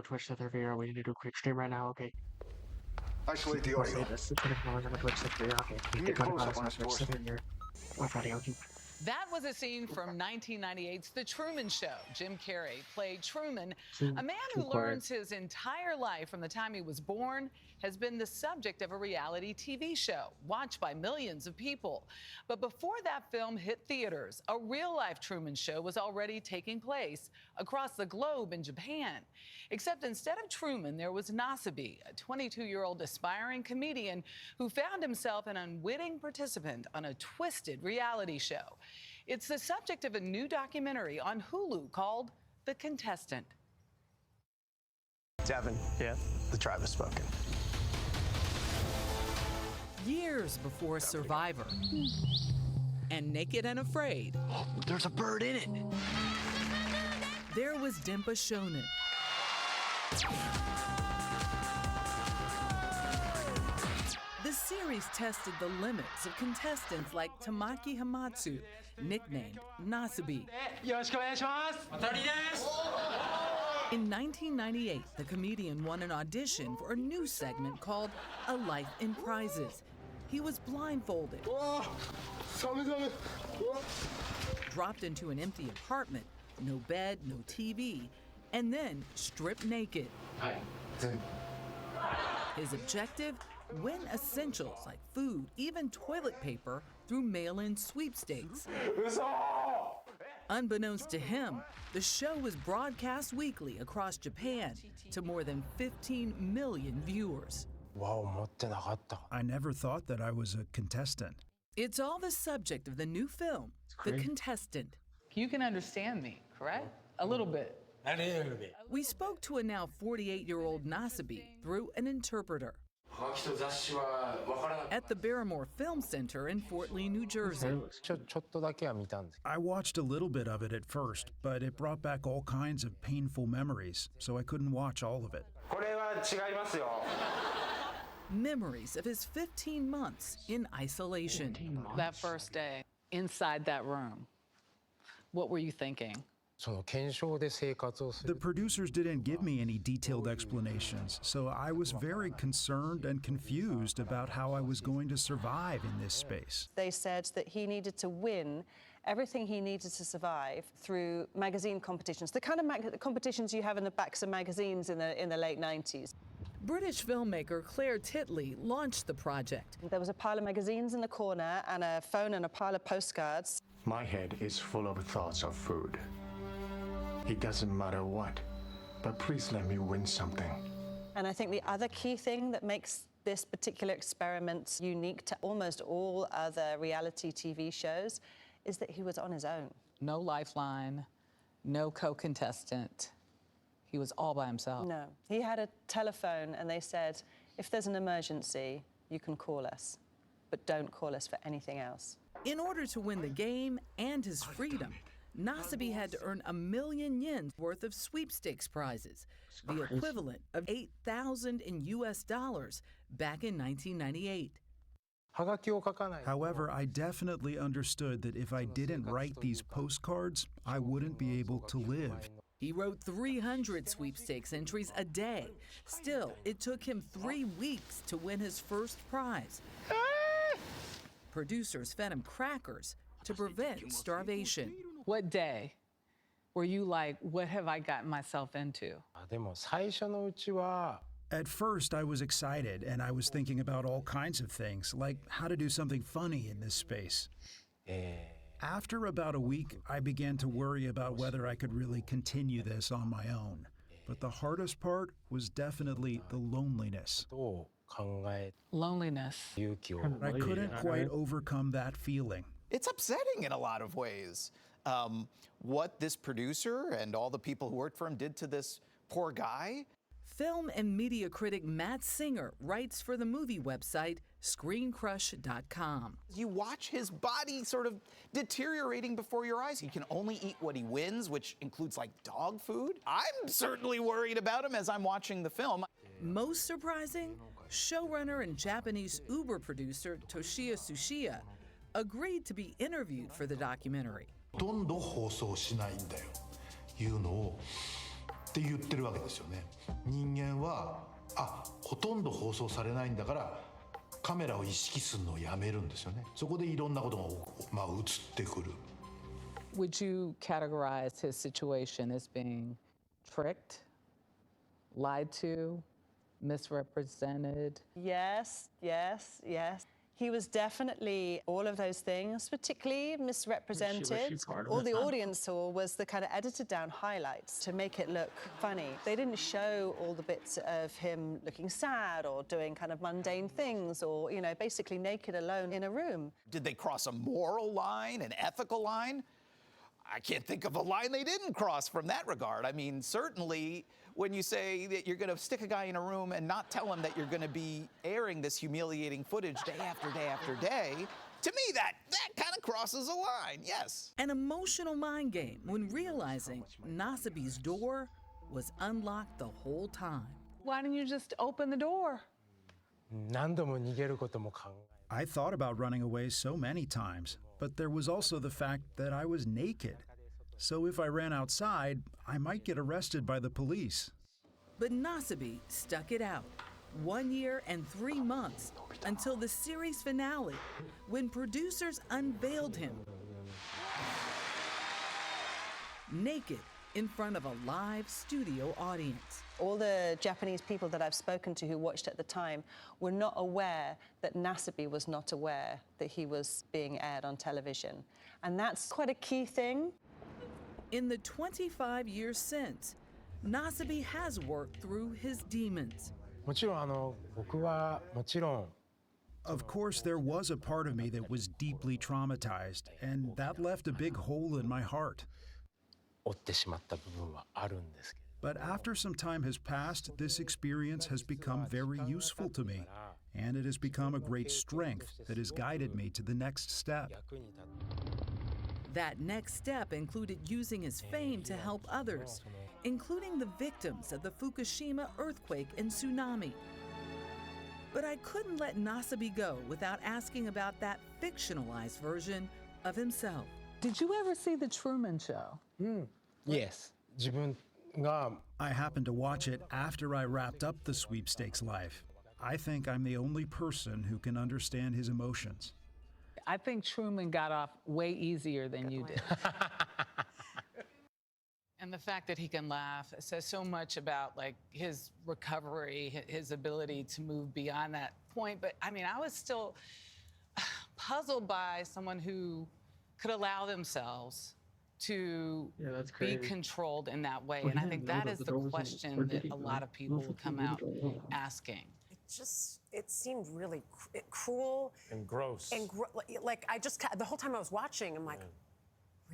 Twitch to their video. We need to do a quick stream right now. Okay. Isolate the audio. This. It's gonna on the Twitch to video. Okay. Give me a close-up on his Twitch to video. Okay. That was a scene from 1998's The Truman Show. Jim Carrey played Truman, a man who learns his entire life from the time he was born has been the subject of a reality TV show watched by millions of people. But before that film hit theaters, a real-life Truman Show was already taking place across the globe in Japan. Except instead of Truman, there was Nasabi, a 22-year-old aspiring comedian who found himself an unwitting participant on a twisted reality show. It's the subject of a new documentary on Hulu called The Contestant. Devin, the tribe has spoken. Years before Survivor and Naked and Afraid, There's a bird in it. there was Dempa Shonen. The series tested the limits of contestants like Tamaki Hamatsu, nicknamed Nasabi. In 1998, the comedian won an audition for a new segment called A Life in Prizes. He was blindfolded, dropped into an empty apartment, no bed, no TV, and then stripped naked. His objective? Win essentials like food, even toilet paper, through mail-in sweepstakes. Unbeknownst to him, the show was broadcast weekly across Japan to more than 15 million viewers. I never thought that I was a contestant. It's all the subject of the new film, The Contestant. You can understand me, correct? A little bit. We spoke to a now 48-year-old Nasabi through an interpreter at the Barrymore Film Center in Fort Lee, New Jersey. I watched a little bit of it at first, but it brought back all kinds of painful memories, so I couldn't watch all of it. Memories of his 15 months in isolation. That first day, inside that room, what were you thinking? The producers didn't give me any detailed explanations, so I was very concerned and confused about how I was going to survive in this space. They said that he needed to win everything he needed to survive through magazine competitions, the kind of competitions you have in the backs of magazines in the late 90s. British filmmaker Claire Titley launched the project. There was a pile of magazines in the corner and a phone and a pile of postcards. My head is full of thoughts of food. It doesn't matter what, but please let me win something. And I think the other key thing that makes this particular experiment unique to almost all other reality TV shows is that he was on his own. No lifeline, no co-contestant. He was all by himself. No. He had a telephone and they said, if there's an emergency, you can call us, but don't call us for anything else. In order to win the game and his freedom, Nasabi had to earn 1 million yen worth of sweepstakes prizes, the equivalent of $8,000 in US dollars back in 1998. However, I definitely understood that if I didn't write these postcards, I wouldn't be able to live. He wrote 300 sweepstakes entries a day. Still, it took him 3 weeks to win his first prize. Producers fed him crackers to prevent starvation. What day were you like, what have I gotten myself into? At first, I was excited, and I was thinking about all kinds of things, like how to do something funny in this space. After about a week, I began to worry about whether I could really continue this on my own. But the hardest part was definitely the loneliness. Loneliness. I couldn't quite overcome that feeling. It's upsetting in a lot of ways. What this producer and all the people who worked for him did to this poor guy. Film and media critic Matt Singer writes for the movie website ScreenCrush.com. You watch his body sort of deteriorating before your eyes. He can only eat what he wins, which includes like dog food. I'm certainly worried about him as I'm watching the film. Most surprising, showrunner and Japanese Uber producer Toshiya Tsuchiya agreed to be interviewed for the documentary. って言ってるわけですよね。人間はほとんど放送されないんだからカメラを意識するのをやめるんですよね。そこでいろんなことが映ってくる。Would you categorize his situation as being tricked, lied to, misrepresented? Yes, yes, yes. He was definitely all of those things, particularly misrepresented. part of All it the then? audience saw was the kind of edited down highlights to make it look funny. They didn't show all the bits of him looking sad or doing kind of mundane things or, you know, basically naked alone in a room. Did they cross a moral line, an ethical line? I can't think of a line they didn't cross from that regard. I mean, certainly when you say that you're going to stick a guy in a room and not tell him that you're going to be airing this humiliating footage day after day after day, to me, that kind of crosses a line, yes. An emotional mind game when realizing Nasabi's door was unlocked the whole time. Why didn't you just open the door? 何度も逃げることも考え I thought about running away so many times, but there was also the fact that I was naked. So if I ran outside, I might get arrested by the police. But Nasabi stuck it out 1 year and 3 months until the series finale, when producers unveiled him naked in front of a live studio audience. All the Japanese people that I've spoken to who watched at the time were not aware that Nasabi was not aware that he was being aired on television. And that's quite a key thing. In the 25 years since, Nasabi has worked through his demons. もちろん僕はもちろん Of course, there was a part of me that was deeply traumatized, and that left a big hole in my heart. 追ってしまった部分はあるんですけど But after some time has passed, this experience has become very useful to me, and it has become a great strength that has guided me to the next step. 役に立って That next step included using his fame to help others, including the victims of the Fukushima earthquake and tsunami. But I couldn't let Nasabi go without asking about that fictionalized version of himself. Did you ever see The Truman Show? Yes 自分が I happened to watch it after I wrapped up the sweepstakes life. I think I'm the only person who can understand his emotions. I think Truman got off way easier than you did. And the fact that he can laugh says so much about like his recovery, his ability to move beyond that point. But I mean, I was still puzzled by someone who could allow themselves to that's be crazy. controlled in that way. Well, And he I think didn't know that that is the the door wasn't- question or did that he a know? lot of people will come out asking. It seemed really cruel and gross and like I just the whole time I was watching, I'm like,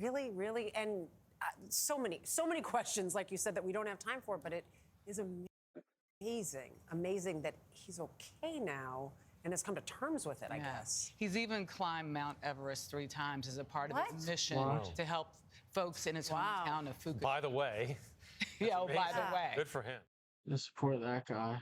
really, and so many questions, like you said, that we don't have time for. But it is amazing that he's okay now and has come to terms with it. I guess He's even climbed Mount Everest 3 times as a part of his What? mission Wow. to help folks in his hometown of Fukushima. By the way Yeah, oh, by the way. good for him Just support that guy.